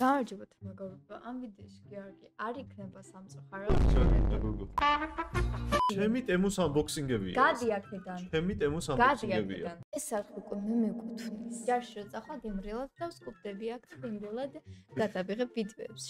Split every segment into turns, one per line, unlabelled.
გამარჯობათ მეგობრებო, ამ ვიდეოში გიორგი არ იქნება სამწუხარო.
ჩემი ტემუს unboxing-ებია.
გადი აქედან.
ჩემი ტემუს unboxing-ებია.
ეს არხი უკვე მე მეკუთვნის. ჯარში რო წახვალ გემრიელად და ვსკუპდები აქ გემრიელად გადავიღებ ვიდეოებს.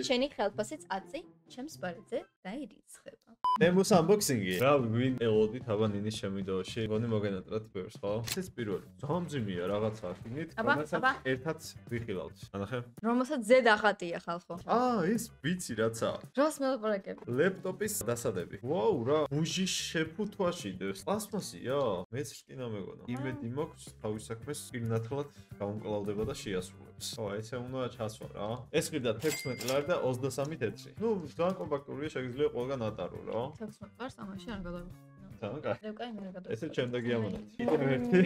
შენი ხელფასიც აწი, ჩემს ბარზე დაირიცხება.
ტემუს unboxing-ი. რა ვინ ელოდით აბა ნინის შემიდოში. გონი მოგენატრათ ბევრს, ხო? ეს პირველი. ზომძიმია რაღაცა აქინით, რომელსაც ერთად ვიხილავთ. ანახე?
რომელსაც ზედ ახატია ხალხო.
ეს ვიცი რაცა.
რას მელაპარაკებ?
ლეპტოპის დასადები. ვაუ, რა. ბუჟი შეფუთვაში დევს. პლასმასია? მეც რკინა მეგონა. იმედი მაქვს თავის საქმეს პირნათლად გაუმკლავდება და შეასრულებს. ხო, ესე უნდა ჩასვა რა. ეს ყიდა 16 ლარი და 23 თეთრი. ნუ, ძალიან კომპაქტურია, შეგიძლია ყველგან ატარო რა.
16 ლარს ამაში არ გადავიხო.
ესე ჩემდეგი ამონათ. კიდევ ერთი.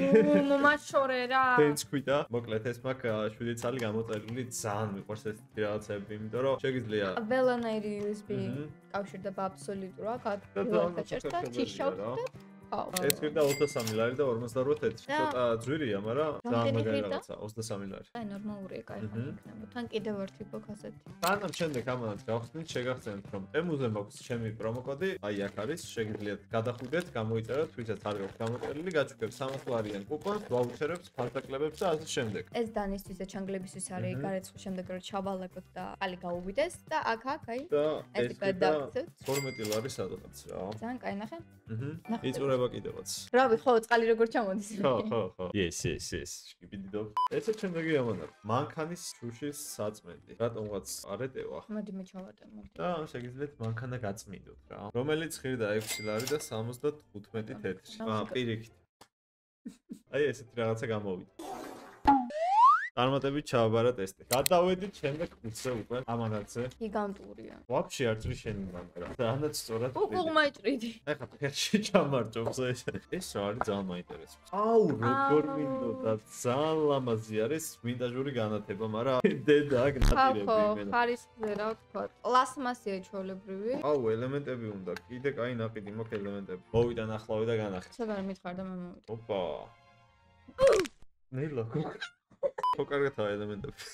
მომაშორე რა.
დენს ქვიდა. მოკლედ ეს მაქვს 7 წელი გამოწერილი, ძალიან მიყვარს ეს რაღაცები, იმიტომ რომ შეგიძლია
ველანაირი USB კავშირდება აბსოლუტურად, გაჭერს და თიშავთ და
ეს ყიდა 23 ლარი და 48 თეთრი. ცოტა ძვირია, მაგრამ ძალიან მაგარი რაღაცა, 23 ლარი.
აი ნორმალურია, кайფი იქნება. თან კიდევ ერთი გვაქვს ასეთი.
სანამ შემდეგ ამანაც გავხსნით, შეგახსენებთ, რომ ტემუზე მაქვს ჩემი პრომოკოდი, აი აქ არის, შეგიძლიათ გადახვიდეთ, გამოიწეროთ, ვისაც არ გაქვთ გამოწერილი, გაჩვენებთ 300 ლარიან კუპონს, ვაუჩერებს, ფანტაკლებებს და ასე შემდეგ.
ეს დანისთვის და ჩანგლებისთვის არის გარეცხვის შემდეგ რომ ჩავალაგოთ და ყალი გაუვიდეს და აქ აი
ეს გადავცეთ 12 ლარი სადღაც რა.
ძალიან კაი ნახე.
იწურება კიდევაც.
რავი, ხო, წყალი როგორ ჩამოდის.
ხო. yes. შკიპიდიდო. ესე ჩემდეგი ამონათ. მანქანის შუშის საწმენდი. რატომღაც არ ეტევა?
მოდი მე ჩავატე, მოდი.
და შეგიძლიათ მანქანა გაწმინდოთ რა. რომელიც ღირდა 6 ლარი და 75 თეთრი. პირიქით. აი ესეთი რაღაცა გამოვიდა. წარმატებით ჩააბარა ტესტი. გადავედით შემდეგ კურსზე უკვე ამანაცე.
გიგანტურია.
ვაფშე არ წრი შენი მანქანა. დაანაც სწორად.
უღმაიტრიდი.
ეხა ფერში ჩამარჯობს ეს. ეს რა არის ძალიან მაინტერესებს. აუ, როგორ მინდოდა, ძალიან ლამაზი არის ვინტაჟური განათება, მაგრამ დედა აქ ნატირები იმენა.
ხარისხზე რა ვთქვა. პლასმასია ჩვეულებრივი.
აუ, ელემენტები უნდა. კიდე კაი ნაყიდი მოქ ელემენტები. მოვიდა ნახლავე და განახე.
ცოტა მითხარ და მე მოვიდა.
ოპა. ნელა ხო კარგაა ელემენტები.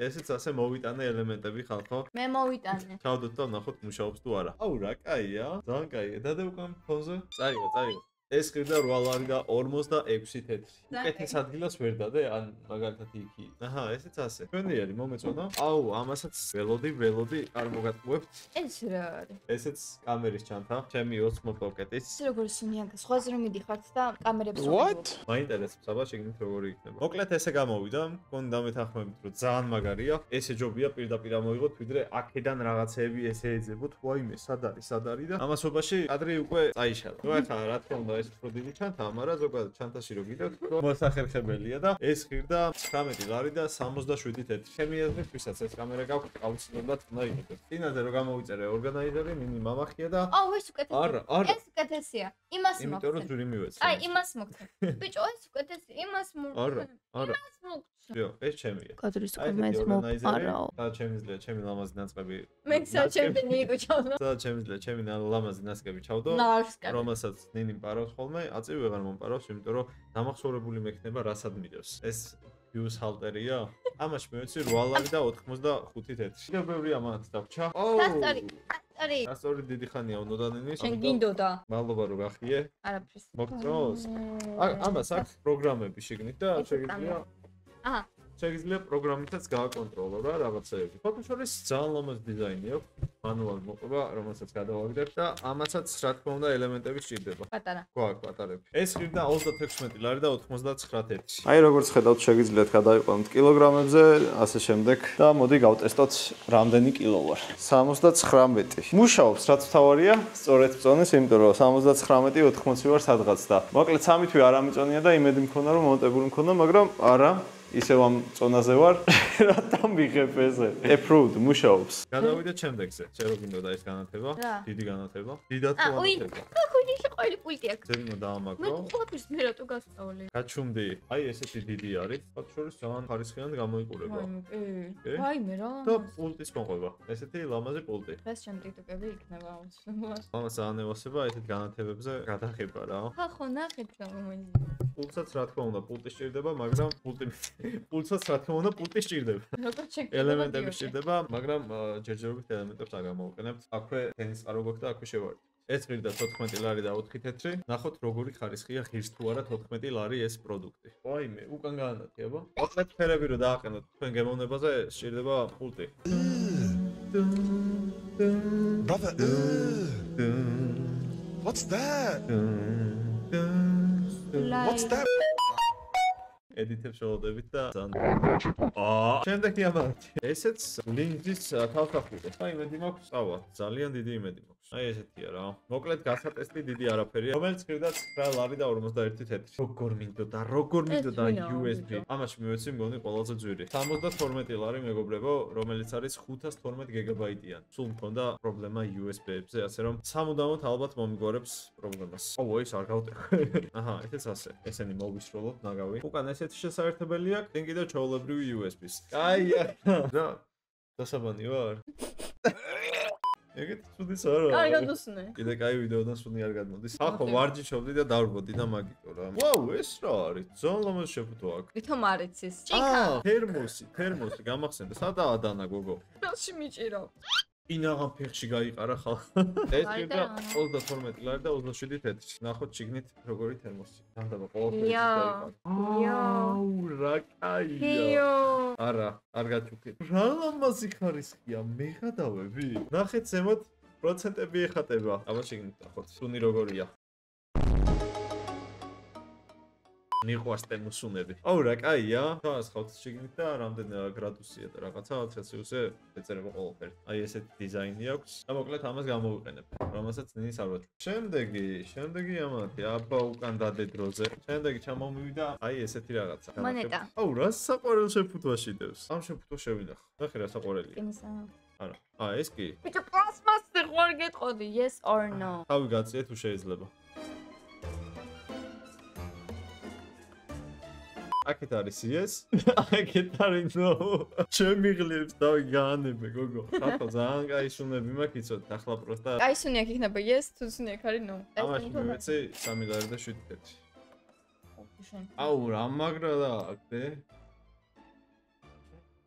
ესეც ასე მოვიტანე ელემენტები ხალხო.
მე მოვიტანე.
ჩავდოთ და ნახოთ მუშაობს თუ არა. აუ რა კაია, ძალიან კაია. დადე უკან ფოზე. წაიღო. ეს ყიდა 8 ლარი და 46 თეთრი. უკეთეს ადგილას ვერ დადე, ან მაგალითად იქი. აჰა, ესეც ასე. ჩვენიერი მომეწონა. აუ, ამასაც ველოდი არ მოგატყუებთ.
ეს რა არის?
ესეც კამერის ჩანთა, ჩემი Osmo Pocket-ის.
ეს როგორ სუნიაგა, სხვაზე რომ მიდიხართ და კამერებს
What? მაინტერესებს, აბა შეგნით როგორი იქნება. მოკლედ ესე გამოვიდა, მგონი დამეთანხმებით, რომ ძალიან მაგარია. ესე ჯობია პირდაპირ ამოიღოთ, ვიდრე აქედან რაღაცეები ესე ეძებოთ. ვაიმე, სად არის და ამასობაში კადრი უკვე წაიშალა. ნუ ახლა რა თქმა უნდა ეს უფრო დიდი ჩანთაა, მაგრამ ზოგადად ჩანთაში რო გიდევთ, მოსახერხებელია და ეს ღირდა 19 ლარი და 67 თეთრი. ჩემი აზრით, ვისაც ეს კამერა გაქვთ, აუცილებლად უნდა იყიდოთ. წინაზე რო გამოვიწერე ორგანაიზერი, მინი მამახია და
ეს უკეთესია. ეს უკეთესია. იმას მოგწე.
იმიტომ რომ ძვირი მივეცე.
აი, იმას მოგწე. ბიჭო, ეს უკეთესია. იმას მოგწე.
არა. იო, ეს ჩემია.
კადრის კომენტს მოპარაო.
და შემიძლია ჩემი ლამაზი ნაწყები.
მე საჩემპი ნიკო ჩავდო.
და შემიძლია ჩემი ლამაზი ნაწყები ჩავდო. რომელსაც ნინი პარავს ხოლმე, აწი ვეღარ მომპარავს, იმიტომ რომ დამახსოვრებული მექნება რასად მიდევს. ეს views halterია. ამაში მივეცი 8 ლარი და 85 თეთრი. კიდევ ბევრი ამანაც დაგვჭა. ასორი დიდი ხანია უნდა დანინის.
შენ გინდოდა.
მადლობა რომ გახიე.
არაფერს.
მოგწონს? ამას აქვს პროგრამები შეგნით და შეგიძლია შეგიძლია პროგრამითაც გააკონტროლო რა რაღაცეები. ფოტოშოპის ძალიან ლამაზი დიზაინი აქვს. მანუალ მოყვება, რომელსაც გადავაგდებ და ამაცაც რა თქმა უნდა ელემენტები სჭირდება.
პატარა.
გვაქვს პატარები. ეს ღირდა 36 ლარი და 99 თეთრი.
აი როგორც ხედავთ, შეგიძლიათ გადაიყვანოთ კილოგრამებზე, ასე შემდეგ და მოდი გავტესტოთ რამდენი კილო ვარ. 79. მუშაობს, რაც თავარია, სწორედ წონეს, იმიტომ რომ 79 80 ვარ სადღაც და მოკლედ 3 თვე არ ამიწონია და იმედი მქონდა რომ მონტებული მქონდა, მაგრამ არა ისევ ამ წონაზე ვარ, რატომ ვიღებ ესე? Approved მუშაობს.
გადავიდეთ შემდეგზე. შენ რო გინდოდა ეს განათება? დიდი განათება. დიდად განათება.
ხუდი შეყოლი პულტი აქვს.
ზემო დაამაგრო.
მე ყოველთვის მე რატო გასწავლე?
გაჩუმდი. აი ესეთი დიდი არის. ფაქტორის ძალიან ხარისხიანი გამოიყურება.
ვაიმე რა.
და პულტის მოყვება. ესეთი ლამაზი პულტი.
ეს ჩემ ტიკტოკები იქნება აუცილებლად.
ამას ანევასება ესეთ განათებებზე გადაღება რა.
ხო, ნახეთ რა მომენტი.
პულსაც რა თქმა უნდა პულტი სჭირდება, მაგრამ პულსაც რა თქმა უნდა პულტი სჭირდება.
როგორ შეგიძლია
ელემენტები სჭირდება, მაგრამ ჯერჯერობით ელემენტებს არ გამოვიყენებთ. აქვე ტენის წყარო გვაქვს და აქვე შევარდით. ეს ღირდა 14 ლარი და 4 თეთრი. ნახოთ როგორი ხარისხია ღირს თუ არა 14 ლარი ეს პროდუქტი. ვაიმე, უკან გაანათიება. მოკლედ ფერები რო დააყენოთ თქვენ გემოვნებაზე სჭირდება პულტი.
Brother, what's that? What's that?
ედიტებს შევოდებით და შემდეგი ამბავი. ესეც ლინზის თავსახურია. აი იმედი მაქვს, წავა. ძალიან დიდი იმედი მაქვს. აი ესეთია რა. მოკლედ გასატესტი დიდი არაფერია. რომელიც ღირდა 9 ლარი და 51 თეთრი. როგორ მინდოდა USB. ამაში მივეცი მგონი ყველაზე ძვირი. 72 ლარი მეგობრებო, რომელიც არის 512 გიგაბაიტიან. სულ მქონდა პრობლემა USB-ებზე, ასე რომ სამუდამოდ ალბათ მომიგორებს პრობლემას. აუ ეს არ გავტეხე. აჰა, ესეც ასე. ესენი მოვისროლოთ ნაგავი. უკან ესეთი შესაერთებელი აქვს, თან კიდევ ჩვეულებრივი USB-ს. კაია. რა? დასაბანი ვარ? ეგეთ ცუდი არა.
კარგად უსმე.
კიდე კაი ვიდეოდან სუნი არ გადმოდის. ახო ვარჯიშობდი და დავრბოდი და მაგიტო რა. ვაუ, ეს რა არის? ძალიან ლამაზ შეფუთო აქ.
ვითომ არ იცის? ჭიქა.
თერმოსი გამახსენდა. სადაა დანა გოგო?
ხელში მიჭირო.
ინაღამ ფეხში გაიყარა ხალხ. ეს კიდე 32 ლარი და 27 თეთრი. ნახოთ შიგნით როგორი თერმოსი. განდაბა ყოველთვის გაიყარა. აუ, რა კაია. არა, არ გაჩუქეთ. რა ლამაზი ხარისხია, მეღადავები. ნახეთ ზემოთ პროცენტები ეხატება. აბა შეგნით ნახოთ. სუნი როგორია. ნიყვარს თემუსუნები. აუ რა კაია. დავასხავთ შიგნით და რამდენ გრადუსია და რაღაცა ცელსიუსზე ეწერება ყველაფერი. აი ესეთი დიზაინი აქვს. და მოკლედ ამას გამოვიყენებ. რომელსაც ნინის არ ვაჭრობ. შემდეგი ამათი აბა უკან დადედროზე. შემდეგი ჩამომივიდა აი ესეთი რაღაცა.
მონეტა.
აუ რა საყვარელ შეფუთვაში დევს. ამ შეფუთვას შევინახ. ნახე რა საყვარელია.
იმისა.
არა. ეს კი.
ბიჭო პლასმასზე ხوار გეტყოდი yes or no.
თავი გაწიე თუ შეიძლება. აქეთ არის yes, აქეთ არის no. ჩემი ღლებს დავი გაანებე გოგო. ხათო ძალიან კაი სუნები მაქვს იცოდი, ახლა პროსტა.
კაი სუნი აქ იქნება yes, თუ სუნი აქ არის no.
ამაში მივეცი 3 ლარი და 7 თეთრი. აუ რა მაგრა და აქე.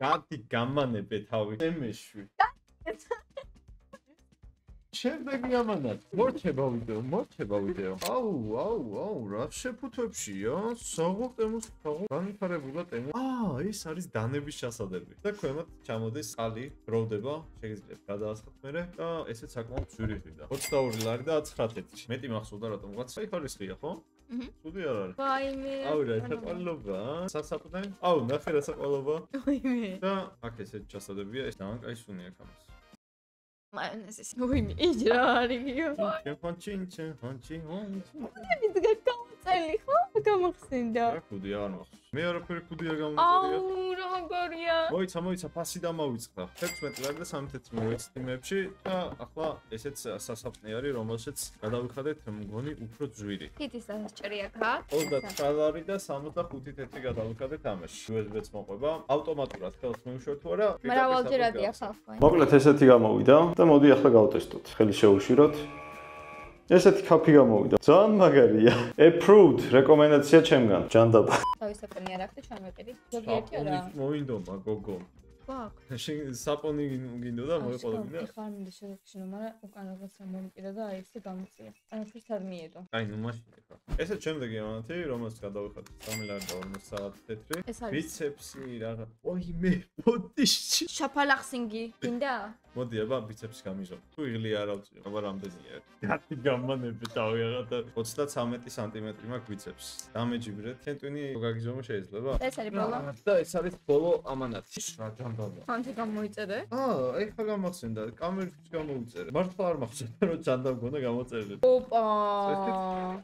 გადი გამანებე თავი. შემეშვი. შემდეგი ამანად. მორჩება ვიდეო. აუ, რა შეფუთვებშია? საღოლტემოს განვითარებულა ტემა. ეს არის დანების ჩასადები. და ქვემოთ ჩამოდის წყალი, გროვდება, შეგიძლიათ გადაასხათ მერე და ესეც საკმაოდ ძვირი ღირდა. 22 ლარი და 9 თეთრი. მეტი მახსოვდა რატომღაც. აი ხარისხია ხო? ცუდი არ არის.
ვაიმე.
აუ რა საყვალობა. სასაყდე. აუ ნახე რა საყვალობა.
ვაიმე.
და აქ ესეთ ჩასადებია, ეს ძალიან კაი სუნი აქვს ამას.
მაიონეზის. ვაიმე, იჯრა არიგიო.
ჩინჩი.
ის გაკავწელი ხო? გამახსენდა.
რა კუდი არ მახსოვს. მე არაფერი კუდი არ გამოწერია.
აუ, როგორია.
მოიცა, ფასი დამოვიწყდა. 16 ლარი და 3 თეთრი მოვეცი ტიმებში და ახლა ესეც სასაფნე არის, რომელშიც გადავიხადეთ მგონი უფრო ძვირი.
თითის დასჭერია გა.
29 ლარი და 65 თეთრი გადავიხადეთ ამაში. USB-ს მოყვება. ავტომატურად ხელს მივუშვებ თუ არა?
მრავალჯერადია ხალხო.
მოკლედ ესეთი გამოვიდა და მოდი ახლა გავტესტოთ. ხელი შევუშვიროთ. ესეთი კაფი გამოვიდა. ძალიან მაგარია. Approved რეკომენდაცია ჩემგან. ჯანდაბა.
თავისაფრენი არ აქვს და ჩვენ ვეყიდით. ზოგიერთი არა.
მოინდომა გოგო.
გვაქვს.
შენ საპონი გინდოდა მოეყოლებინა?
ხარ მინდა შევექშინო, მაგრამ უკან რაღაც მომკიდა და აი ესე გამიწია. ამას არ მიედო.
აი ნუ მაშინ ხა. ესეც შემდეგი ამათი, რომელსაც გადავიხადეთ 3 ლარი და 50 თეთრი. ბიცეპსი რაღაც. ოიმე, ბოდიში.
შაფალახსინგი. გინდა?
მოდი აბა ბიცეპსი გამიზო. თუ იღლი არ ავწიო, აბა რამდენია? გათი გამანები თავი რაღაცა 33 სანტიმეტრი მაქვს ბიცეპსი. დამეჯიბრეთ. თენტვინი გაგიზომო შეიძლება?
ეს არის ბოლო.
და ეს არის ბოლო ამანათი. რა ჯანდაბა.
ანთი გამოიწერე?
ეხლა გამახსენდა, კამერით გამოვიწერე. მართლა არ მახსოვდა რომ ჯანდაბ გონდა გამოწერილი.
ოპა.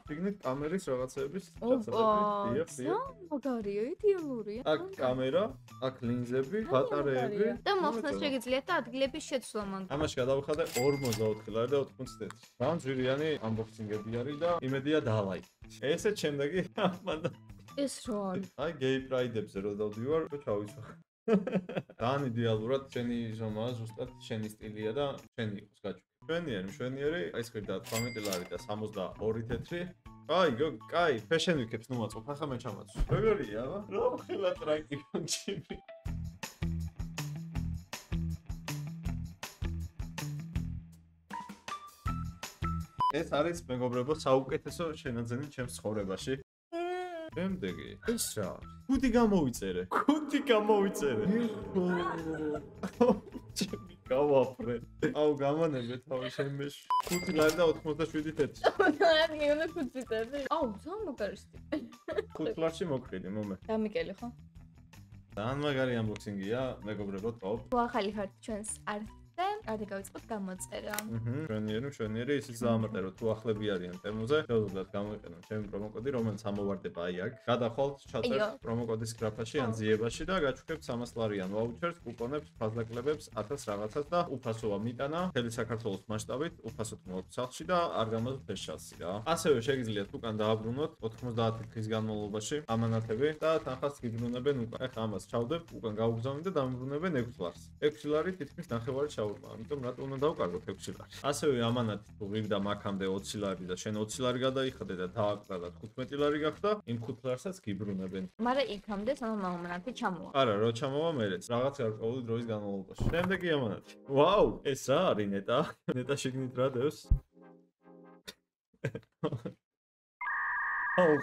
შეგნით კამერის რაღაცების
ჩასადები. მაგარია, იდეალურია.
აქ კამერა, აქ ლინზები, ბატარეები
და მოხსნას შეგიძლიათ და ადგილების შეცვლა მანდ.
ამაში გადავიხადე 44 ლარი და 80 თეთრი. ძალიან ძვირიანი unboxing-ები არის და იმედია დაალაიქეთ. ესეც შემდეგი ამანა.
ეს რა არის?
აი, gay pride-ებზე რო დავდივარ, ჩავიცვახ. ძალიან იდეალურად შენი ზომაა, ზუსტად შენი სტილია და შენი იყოს გაჩვენე. მშვენიერი, აი ეს ხირდა 18 ლარი და 62 თეთრი. კაი, fashion week-ებს ნუ მაწყობ, ახლა მე ჩამაცვ. როგორია, რა ხელა ტრაკი ჩიმი. ეს არის მეგობრებო საუკეთესო შენაძენი ჩემს ცხოვრებაში. შემდეგი ეს რა არის? 5 გამოვიწერე. ჩემი გავაფრე. გამანებე თავი შემეში. 5 ლარი და 87 თეთრი.
ლარი უნდა 5 თეთრი. ძალიან მაგარისტი.
5 ლარში მოკრიდი მომე.
დამიკელი ხო?
ძალიან მაგარი unboxing-ია, მეგობრებო, ტოპ.
თუ ახალი ხართ ჩვენს არტზე, არდა გავიწყოთ გამოწერა.
მშვენიერი, ისიც დაამატე რომ თუ ახლები არიან თემოზე, შეუძლიათ გამოიყენოთ ჩემი პრომოკოდი, რომელიც ამოვარდება აი აქ. გადახვალთ, ჩაწერთ პრომოკოდის გრაფაში ან ძიებაში და გაჩვენებთ 300 ლარიან ვაუჩერს, კუპონებს, ფასდაკლებებს, 1000 რაღაცას და უფასოა მიტანა მთელი საქართველოს მასშტაბით, უფასოდ მოაქვს სახლში და არ გამოზთ ფეშალსი რა. ასევე შეგიძლიათ უკან დააბრუნოთ 90 დღის განმავლობაში ამანათები და თანხას გიბრუნებენ უკან. ეხლა ამას ჩავდებთ, უკან გავუგზავნით და დამბრუნებენ 6 ლარს. 6 ლარი თითქმის ნახევარი ჩაურვა, ამიტომ რატო უნდა დავკარგოთ 6 ლარი. ასევე ამანათი თუ ღირდა მაქამდე 20 ლარი და შენ 20 ლარი გადაიხადე და დააკრა და 15 ლარი გახდა, იმ 5 ლარსაც გიბრუნებენ.
მაგრამ იქამდე სანამ ამანათი ჩამოვა.
არა, რო ჩამოვა მერეც, რაღაც გარკვეული დროის განმავლობაში. შემდეგი ამანათი. ვაუ, ეს რა არის ნეტა? ნეტა შეგნით რა დევს?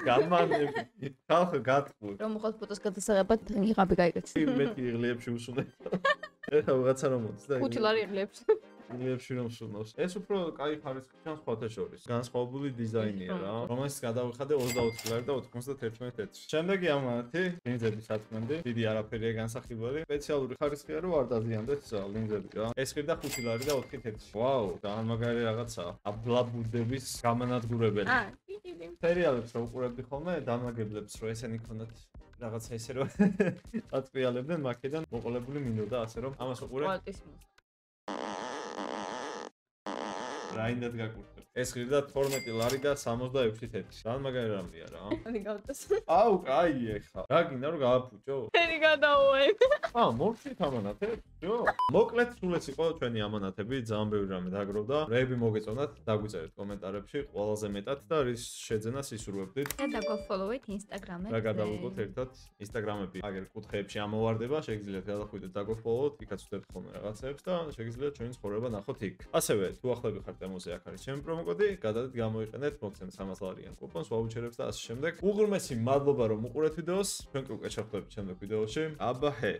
გამანები. ხალხი გატყუე.
რომ მოხალ ფოტოს გადასაღებად იღაბი გაიგეთ.
მეტი იღლიებში უსუნეთ. ეხა ვიღაცა რომ მოდის და
5 ლარი იღლებს.
იღლიებში რომ სუნავს. ეს უფრო კაი ხარისხი ჩანს სხვათა შორის. განსხვავებული დიზაინია რა. რომელსაც გადავიხადე 24 ლარი და 91 თეთრი. შემდეგი ამანათი, ლინზების საწმენდი. დიდი არაფერია განსახილველი. სპეციალური ხარისხია რომ არ დაზიანდეთ ლინზები რა. ეს ხირდა 5 ლარი და 4 თეთრი. ვაუ, ძალიან მაგარი რაღაცაა. აბლაბუდების გამანადგურებელი. სერიალებს რო უყურებდი ხოლმე, დამაგებლებს რო ესენი ქონდათ რაღაცა ესე რომ აწყვიალებდნენ მაქედან მოყოლებული მინდოდა ასე რომ ამას უყურე. რაინდად გაკურთხებ. ეს ხირდა 12 ლარი და 66 თეთრი. ძალიან მაგარი რამეა რა.
ადი გავწეს.
კაი ეხა. რა გინდა რომ გააფუჭო?
ფერი გადაუვე.
მოვცით ამანათებს? ჯო. მოკლედ სულ ეს იყო ჩვენი ამანათები, ძალიან ბევრი რამე დაგროვდა. რეები მოგეწონათ, დაგვიწერეთ კომენტარებში ყველაზე მეტად და რის შეძენას ისურვებდით.
და დაგვაფოლოვეთ ინსტაგრამზე.
რა გადავიღოთ ერთად ინსტაგრამები. აგერ კუთხეებში ამოვარდება, შეგიძლიათ გადახვიდეთ დაგვაფოლოვოთ, იქაც ვხვდებით ხოლმე რაღაცებს და შეგიძლიათ ჩვენი ცხოვრება ნახოთ იქ. ასევე თუ ახლები ხართ თემოზე აქ არის ჩემი პრომოკოდი, გადადეთ გამოიყენეთ, მოგცემთ 300 ლარიან კუპონს, ვაუჩერებს და ასე შემდეგ. უღრმესი მადლობა რომ უყურეთ ვიდეოს. ჩვენ კი უკვე ჩავხვდებით შემდეგ ვიდეოში. აბა ჰე.